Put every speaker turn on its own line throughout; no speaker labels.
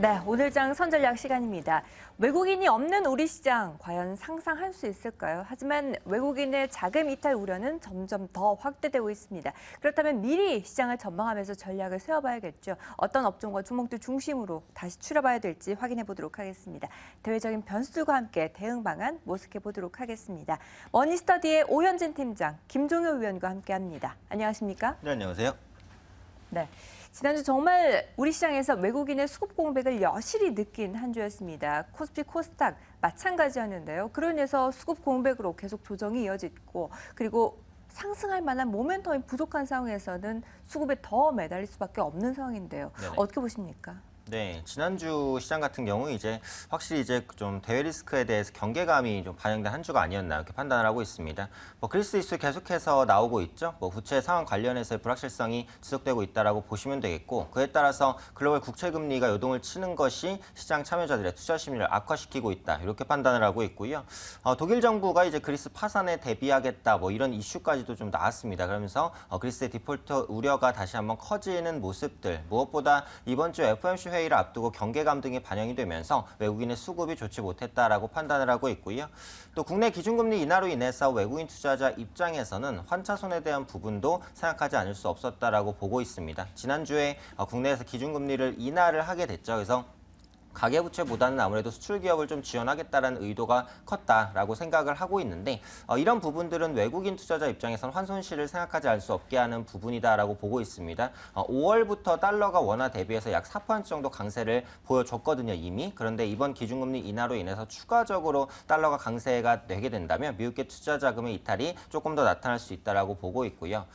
네, 오늘 장 선전략 시간입니다. 외국인이 없는 우리 시장, 과연 상상할 수 있을까요? 하지만 외국인의 자금 이탈 우려는 점점 더 확대되고 있습니다. 그렇다면 미리 시장을 전망하면서 전략을 세워봐야겠죠. 어떤 업종과 종목들 중심으로 다시 추려봐야 될지 확인해 보도록 하겠습니다. 대외적인 변수들과 함께 대응 방안 모색해 보도록 하겠습니다. 머니스터디의 오현진 팀장, 김종효 위원과 함께합니다. 안녕하십니까?
네, 안녕하세요.
네. 지난주 정말 우리 시장에서 외국인의 수급 공백을 여실히 느낀 한 주였습니다. 코스피, 코스닥 마찬가지였는데요. 그로 인해서 수급 공백으로 계속 조정이 이어졌고 그리고 상승할 만한 모멘텀이 부족한 상황에서는 수급에 더 매달릴 수밖에 없는 상황인데요.
네네.
어떻게 보십니까?
네, 지난주 시장 같은 경우 확실히 좀 대외 리스크에 대해서 경계감이 좀 반영된 한 주가 아니었나 이렇게 판단을 하고 있습니다. 그리스 이슈 계속해서 나오고 있죠. 부채 상황 관련해서의 불확실성이 지속되고 있다라고 보시면 되겠고, 그에 따라서 글로벌 국채 금리가 요동을 치는 것이 시장 참여자들의 투자 심리를 악화시키고 있다 이렇게 판단을 하고 있고요. 독일 정부가 그리스 파산에 대비하겠다 이런 이슈까지도 좀 나왔습니다. 그러면서 그리스의 디폴트 우려가 다시 한번 커지는 모습들, 무엇보다 이번 주 FOMC 회의를 앞두고 경계감 등이 반영이 되면서 외국인의 수급이 좋지 못했다라고 판단을 하고 있고요. 또 국내 기준금리 인하로 인해서 외국인 투자자 입장에서는 환차손에 대한 부분도 생각하지 않을 수 없었다라고 보고 있습니다. 지난주에 국내에서 기준금리를 인하를 하게 됐죠. 그래서 가계부채보다는 아무래도 수출 기업을 좀 지원하겠다는 의도가 컸다라고 생각을 하고 있는데, 이런 부분들은 외국인 투자자 입장에서는 환손실을 생각하지 않을 수 없게 하는 부분이다라고 보고 있습니다. 5월부터 달러가 원화 대비해서 약 4% 정도 강세를 보여줬거든요, 이미. 그런데 이번 기준금리 인하로 인해서 추가적으로 달러가 강세가 되게 된다면 미국계 투자 자금의 이탈이 조금 더 나타날 수 있다라고 보고 있고요.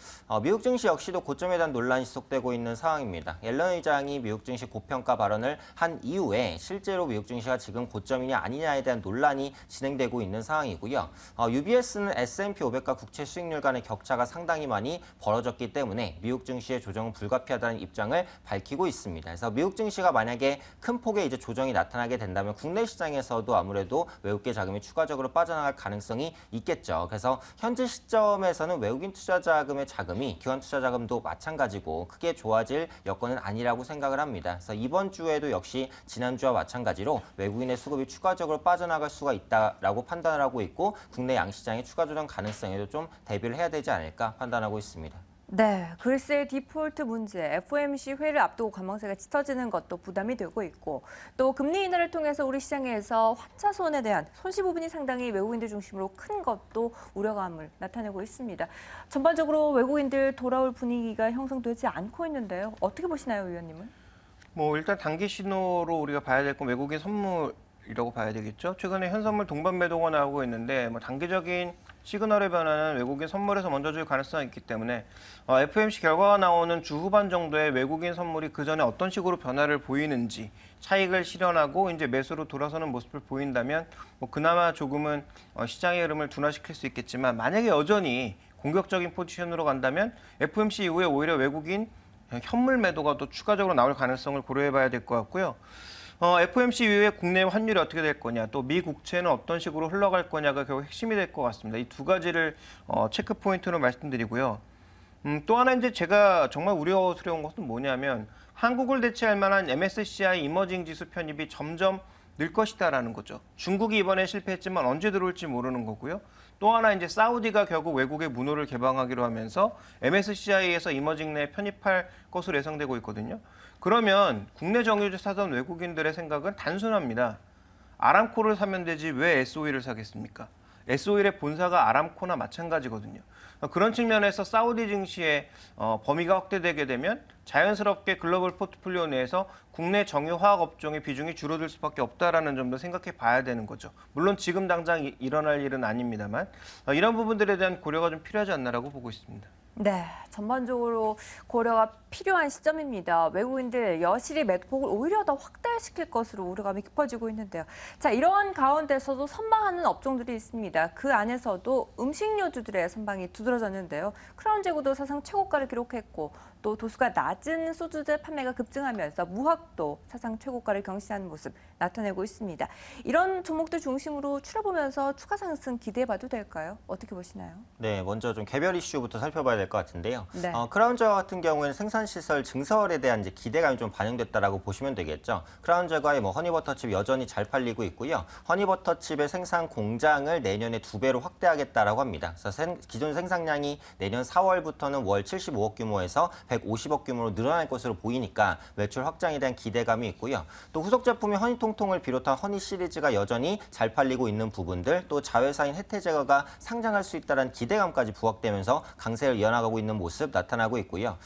미국 증시 역시도 고점에 대한 논란이 지속되고 있는 상황입니다. 옐런 의장이 미국 증시 고평가 발언을 한 이후에 실제로 미국 증시가 지금 고점이냐 아니냐에 대한 논란이 진행되고 있는 상황이고요. UBS는 S&P 500과 국채 수익률 간의 격차가 상당히 많이 벌어졌기 때문에 미국 증시의 조정은 불가피하다는 입장을 밝히고 있습니다. 그래서 미국 증시가 만약에 큰 폭의 조정이 나타나게 된다면 국내 시장에서도 아무래도 외국계 자금이 추가적으로 빠져나갈 가능성이 있겠죠. 그래서 현재 시점에서는 외국인 투자 자금의 자금이 기관 투자 자금도 마찬가지고 크게 좋아질 여건은 아니라고 생각을 합니다. 그래서 이번 주에도 역시 지난주와 마찬가지로 외국인의 수급이 추가적으로 빠져나갈 수가 있다라고 판단을 하고 있고, 국내 양시장의 추가 조정 가능성에도 좀 대비를 해야 되지 않을까 판단하고 있습니다.
네, 글쎄 디폴트 문제, FOMC 회의를 앞두고 관망세가 짙어지는 것도 부담이 되고 있고 또 금리 인하를 통해서 우리 시장에서 환차손에 대한 손실 부분이 상당히 외국인들 중심으로 큰 것도 우려감을 나타내고 있습니다. 전반적으로 외국인들 돌아올 분위기가 형성되지 않고 있는데요. 어떻게 보시나요, 위원님은?
일단 단기 신호로 우리가 봐야 될 건 외국인 선물이라고 봐야 되겠죠. 최근에 현선물 동반 매도가 나오고 있는데 단기적인 시그널의 변화는 외국인 선물에서 먼저 줄 가능성이 있기 때문에 FOMC 결과가 나오는 주 후반 정도에 외국인 선물이 그 전에 어떤 식으로 변화를 보이는지 차익을 실현하고 이제 매수로 돌아서는 모습을 보인다면 그나마 조금은 시장의 흐름을 둔화시킬 수 있겠지만, 만약에 여전히 공격적인 포지션으로 간다면 FOMC 이후에 오히려 외국인 현물 매도가 또 추가적으로 나올 가능성을 고려해봐야 될 것 같고요. FOMC 이후에 국내 환율이 어떻게 될 거냐, 또 미 국채는 어떤 식으로 흘러갈 거냐가 결국 핵심이 될 것 같습니다. 이 두 가지를 체크 포인트로 말씀드리고요. 또 하나 제가 정말 우려스러운 것은 뭐냐면 한국을 대체할 만한 MSCI 이머징 지수 편입이 점점 늘 것이다라는 거죠. 중국이 이번에 실패했지만 언제 들어올지 모르는 거고요. 또 하나 사우디가 결국 외국의 문호를 개방하기로 하면서 MSCI에서 이머징 내에 편입할 것으로 예상되고 있거든요. 그러면 국내 정유주 사던 외국인들의 생각은 단순합니다. 아람코를 사면 되지 왜 S오일을 사겠습니까? S오일의 본사가 아람코나 마찬가지거든요. 그런 측면에서 사우디 증시의 범위가 확대되게 되면 자연스럽게 글로벌 포트폴리오 내에서 국내 정유 화학 업종의 비중이 줄어들 수밖에 없다라는 점도 생각해 봐야 되는 거죠. 물론 지금 당장 일어날 일은 아닙니다만 이런 부분들에 대한 고려가 좀 필요하지 않나라고 보고 있습니다.
네, 전반적으로 고려가 필요한 시점입니다. 외국인들 여실히 매도폭을 오히려 더 확대시킬 것으로 우려감이 깊어지고 있는데요. 자, 이러한 가운데서도 선방하는 업종들이 있습니다. 그 안에서도 음식료주들의 선방이 두드러졌는데요. 크라운 제고도 사상 최고가를 기록했고 또 도수가 낮은 소주들 판매가 급증하면서 무학도 사상 최고가를 경신하는 모습 나타내고 있습니다. 이런 종목들 중심으로 추려보면서 추가 상승 기대해봐도 될까요? 어떻게 보시나요?
네, 먼저 좀 개별 이슈부터 살펴봐야 될 될 것 같은데요.
네.
크라운저거 같은 경우에는 생산시설 증설에 대한 이제 기대감이 좀 반영됐다라고 보시면 되겠죠. 크라운저거의 뭐 허니버터칩 여전히 잘 팔리고 있고요. 허니버터칩의 생산 공장을 내년에 2배로 확대하겠다라고 합니다. 그래서 기존 생산량이 내년 4월부터는 월 75억 규모에서 150억 규모로 늘어날 것으로 보이니까 매출 확장에 대한 기대감이 있고요. 또 후속 제품인 허니통통을 비롯한 허니 시리즈가 여전히 잘 팔리고 있는 부분들, 또 자회사인 혜태제거가 상장할 수 있다는 기대감까지 부각되면서 강세를 이어나가고 있는 모습 나타나고 있고요.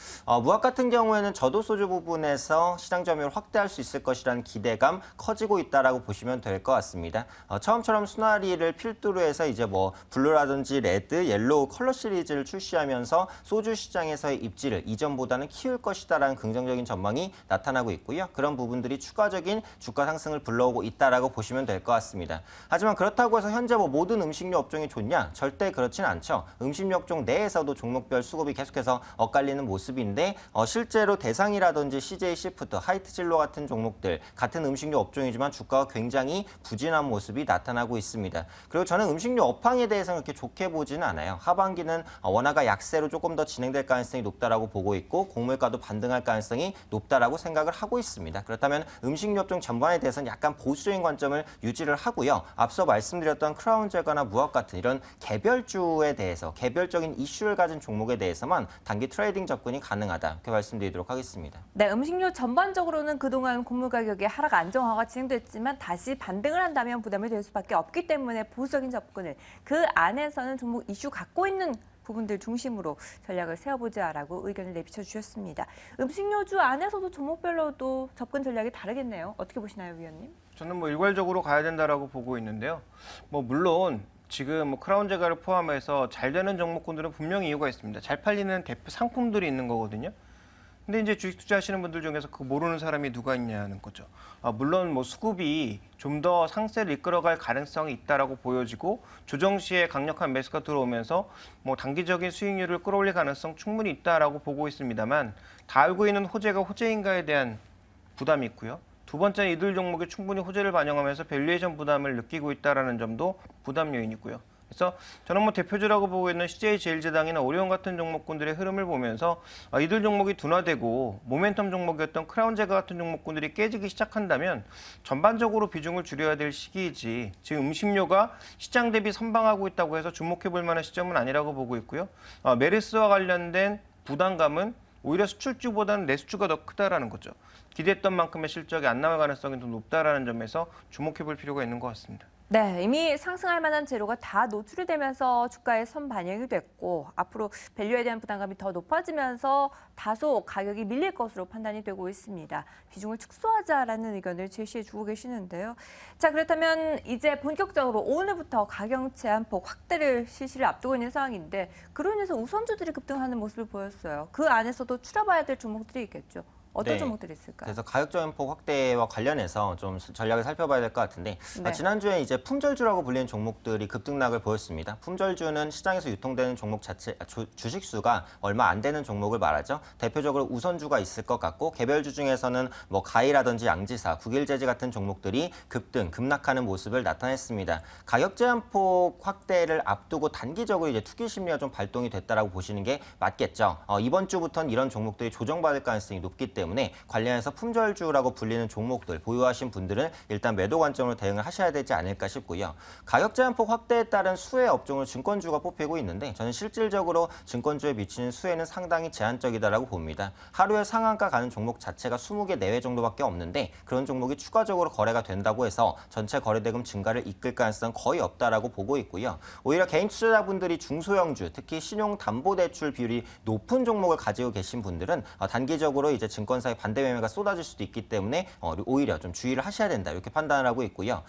무학 같은 경우에는 저도소주 부분에서 시장 점유율을 확대할 수 있을 것이라는 기대감 커지고 있다라고 보시면 될 것 같습니다. 처음처럼 수나리를 필두로 해서 이제 뭐 블루라든지 레드, 옐로우 컬러 시리즈를 출시하면서 소주 시장에서의 입지를 이전보다는 키울 것이다라는 긍정적인 전망이 나타나고 있고요. 그런 부분들이 추가적인 주가 상승을 불러오고 있다라고 보시면 될 것 같습니다. 하지만 그렇다고 해서 현재 뭐 모든 음식료 업종이 좋냐? 절대 그렇진 않죠. 음식료 업종 내에서도 종목별 수급이 계속해서 엇갈리는 모습인데 실제로 대상이라든지 CJ 시프트, 하이트진로 같은 종목들 같은 음식료 업종이지만 주가가 굉장히 부진한 모습이 나타나고 있습니다. 그리고 저는 음식료 업황에 대해서는 그렇게 좋게 보지는 않아요. 하반기는 원화가 약세로 조금 더 진행될 가능성이 높다라고 보고 있고 곡물가도 반등할 가능성이 높다라고 생각을 하고 있습니다. 그렇다면 음식료 업종 전반에 대해서는 약간 보수적인 관점을 유지를 하고요. 앞서 말씀드렸던 크라운제거나 무학 같은 이런 개별주에 대해서 개별적인 이슈를 가진 종목에 대해서만 단기 트레이딩 접근이 가능하다. 이렇게 말씀드리도록 하겠습니다.
네, 음식료 전반적으로는 그동안 곡물 가격의 하락 안정화가 진행됐지만 다시 반등을 한다면 부담이 될 수밖에 없기 때문에 보수적인 접근을 그 안에서는 종목 이슈 갖고 있는 부분들 중심으로 전략을 세워보자라고 의견을 내비쳐 주셨습니다. 음식료주 안에서도 종목별로도 접근 전략이 다르겠네요. 어떻게 보시나요, 위원님?
저는 뭐 일괄적으로 가야 된다라고 보고 있는데요. 뭐 물론 지금 뭐 크라운제가를 포함해서 잘 되는 종목군들은 분명히 이유가 있습니다. 잘 팔리는 대표 상품들이 있는 거거든요. 근데 이제 주식 투자하시는 분들 중에서 그 모르는 사람이 누가 있냐는 거죠. 물론 뭐 수급이 좀 더 상세를 이끌어갈 가능성이 있다라고 보여지고 조정 시에 강력한 매수가 들어오면서 뭐 단기적인 수익률을 끌어올릴 가능성 충분히 있다라고 보고 있습니다만 다 알고 있는 호재가 호재인가에 대한 부담이 있고요. 두 번째는 이들 종목이 충분히 호재를 반영하면서 밸류에이션 부담을 느끼고 있다는 점도 부담 요인이고요. 그래서 저는 뭐 대표주라고 보고 있는 CJ제일제당이나 오리온 같은 종목군들의 흐름을 보면서 이들 종목이 둔화되고 모멘텀 종목이었던 크라운제가 같은 종목군들이 깨지기 시작한다면 전반적으로 비중을 줄여야 될 시기이지 지금 음식료가 시장 대비 선방하고 있다고 해서 주목해 볼 만한 시점은 아니라고 보고 있고요. 메르스와 관련된 부담감은 오히려 수출주보다는 내수주가 더 크다라는 거죠. 기대했던 만큼의 실적이 안 나올 가능성이 더 높다라는 점에서 주목해 볼 필요가 있는 것 같습니다.
네, 이미 상승할 만한 재료가 다 노출이 되면서 주가에 선반영이 됐고 앞으로 밸류에 대한 부담감이 더 높아지면서 다소 가격이 밀릴 것으로 판단이 되고 있습니다. 비중을 축소하자라는 의견을 제시해 주고 계시는데요. 자, 그렇다면 이제 본격적으로 오늘부터 가격 제한폭 확대를 실시를 앞두고 있는 상황인데 그로 인해서 우선주들이 급등하는 모습을 보였어요. 그 안에서도 추려봐야 될 종목들이 있겠죠. 어떤
네.
종목들이 있을까요?
그래서 가격 저항폭 확대와 관련해서 좀 전략을 살펴봐야 될 것 같은데
네.
지난주에 이제 품절주라고 불리는 종목들이 급등락을 보였습니다. 품절주는 시장에서 유통되는 종목 자체 주식수가 얼마 안 되는 종목을 말하죠. 대표적으로 우선주가 있을 것 같고 개별주 중에서는 뭐 가이라든지 양지사, 국일제지 같은 종목들이 급락하는 모습을 나타냈습니다. 가격 제한폭 확대를 앞두고 단기적으로 이제 투기 심리가 좀 발동이 됐다라고 보시는 게 맞겠죠. 이번 주부터는 이런 종목들이 조정받을 가능성이 높기 때문에 관련해서 품절주라고 불리는 종목들 보유하신 분들은 일단 매도 관점으로 대응을 하셔야 되지 않을까 싶고요. 가격 제한폭 확대에 따른 수혜 업종을 증권주가 뽑히고 있는데 저는 실질적으로 증권주에 미치는 수혜는 상당히 제한적이다라고 봅니다. 하루에 상한가 가는 종목 자체가 20개 내외 정도밖에 없는데 그런 종목이 추가적으로 거래가 된다고 해서 전체 거래대금 증가를 이끌 가능성 거의 없다라고 보고 있고요. 오히려 개인 투자자분들이 중소형주, 특히 신용담보대출 비율이 높은 종목을 가지고 계신 분들은 단기적으로 이제 증권사의 반대 매매가 쏟아질 수도 있기 때문에 오히려 좀 주의를 하셔야 된다 이렇게 판단을 하고 있고요.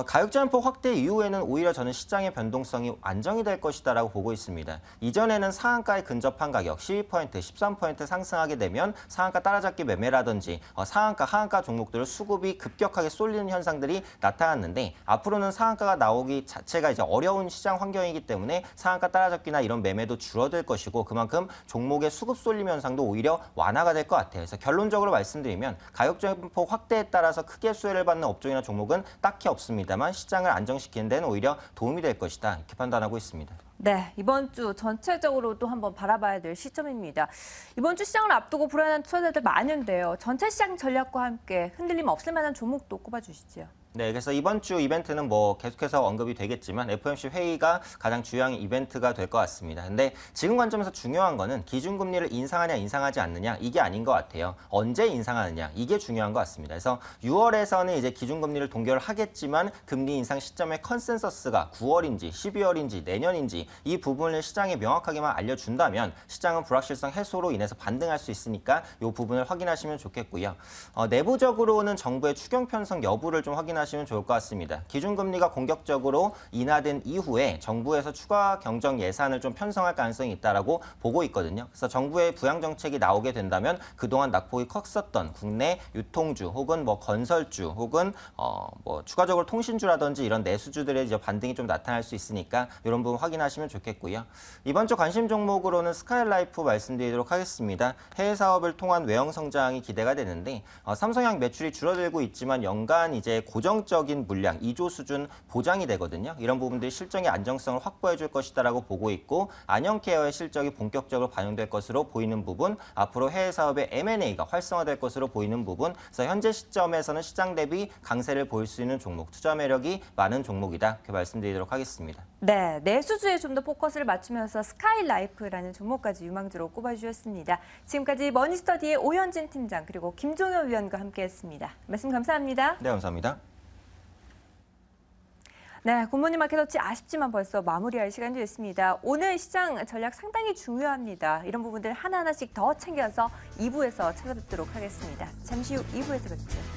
가격 제한폭 확대 이후에는 오히려 저는 시장의 변동성이 안정이 될 것이다라고 보고 있습니다. 이전에는 상한가에 근접한 가격 12%, 13% 상승하게 되면 상한가 따라잡기 매매라든지 상한가, 하한가 종목들을 수급이 급격하게 쏠리는 현상들이 나타났는데 앞으로는 상한가가 나오기 자체가 이제 어려운 시장 환경이기 때문에 상한가 따라잡기나 이런 매매도 줄어들 것이고 그만큼 종목의 수급 쏠림 현상도 오히려 완화가 될 것 같아요. 그래서 그래서 결론적으로 말씀드리면 가격 증폭 확대에 따라서 크게 수혜를 받는 업종이나 종목은 딱히 없습니다만 시장을 안정시키는 데는 오히려 도움이 될 것이다. 이렇게 판단하고 있습니다.
네, 이번 주 전체적으로도 한번 바라봐야 될 시점입니다. 이번 주 시장을 앞두고 불안한 투자자들 많은데요. 전체 시장 전략과 함께 흔들림 없을 만한 종목도 꼽아주시죠.
네, 그래서 이번 주 이벤트는 뭐 계속해서 언급이 되겠지만 FOMC 회의가 가장 주요한 이벤트가 될 것 같습니다. 근데 지금 관점에서 중요한 거는 기준금리를 인상하냐 인상하지 않느냐 이게 아닌 것 같아요. 언제 인상하느냐 이게 중요한 것 같습니다. 그래서 6월에서는 이제 기준금리를 동결을 하겠지만 금리 인상 시점의 컨센서스가 9월인지 12월인지 내년인지 이 부분을 시장에 명확하게만 알려준다면 시장은 불확실성 해소로 인해서 반등할 수 있으니까 이 부분을 확인하시면 좋겠고요. 내부적으로는 정부의 추경 편성 여부를 좀 확인하시면 좋을 것 같습니다. 기준금리가 공격적으로 인하된 이후에 정부에서 추가 경정 예산을 좀 편성할 가능성이 있다라고 보고 있거든요. 그래서 정부의 부양 정책이 나오게 된다면 그동안 낙폭이 컸었던 국내 유통주 혹은 뭐 건설주 혹은 뭐 추가적으로 통신주라든지 이런 내수주들의 이제 반등이 좀 나타날 수 있으니까 이런 부분 확인하시면 좋겠고요. 이번 주 관심 종목으로는 스카이라이프 말씀드리도록 하겠습니다. 해외 사업을 통한 외형 성장이 기대가 되는데 삼성향 매출이 줄어들고 있지만 연간 이제 고정적인 물량 2조 수준 보장이 되거든요. 이런 부분들이 실적의 안정성을 확보해 줄 것이다라고 보고 있고 안영케어의 실적이 본격적으로 반영될 것으로 보이는 부분, 앞으로 해외 사업의 M&A가 활성화될 것으로 보이는 부분, 그래서 현재 시점에서는 시장 대비 강세를 보일 수 있는 종목, 투자 매력이 많은 종목이다. 이렇게 말씀드리도록 하겠습니다.
네, 내수주에 좀 더 포커스를 맞추면서 스카이라이프라는 종목까지 유망주로 꼽아주셨습니다. 지금까지 머니스터디의 오현진 팀장 그리고 김종효 위원과 함께했습니다. 말씀 감사합니다.
네, 감사합니다.
네, 굿모닝 마켓워치 아쉽지만 벌써 마무리할 시간이 됐습니다. 오늘 시장 전략 상당히 중요합니다. 이런 부분들 하나하나씩 더 챙겨서 2부에서 찾아뵙도록 하겠습니다. 잠시 후 2부에서 뵙죠.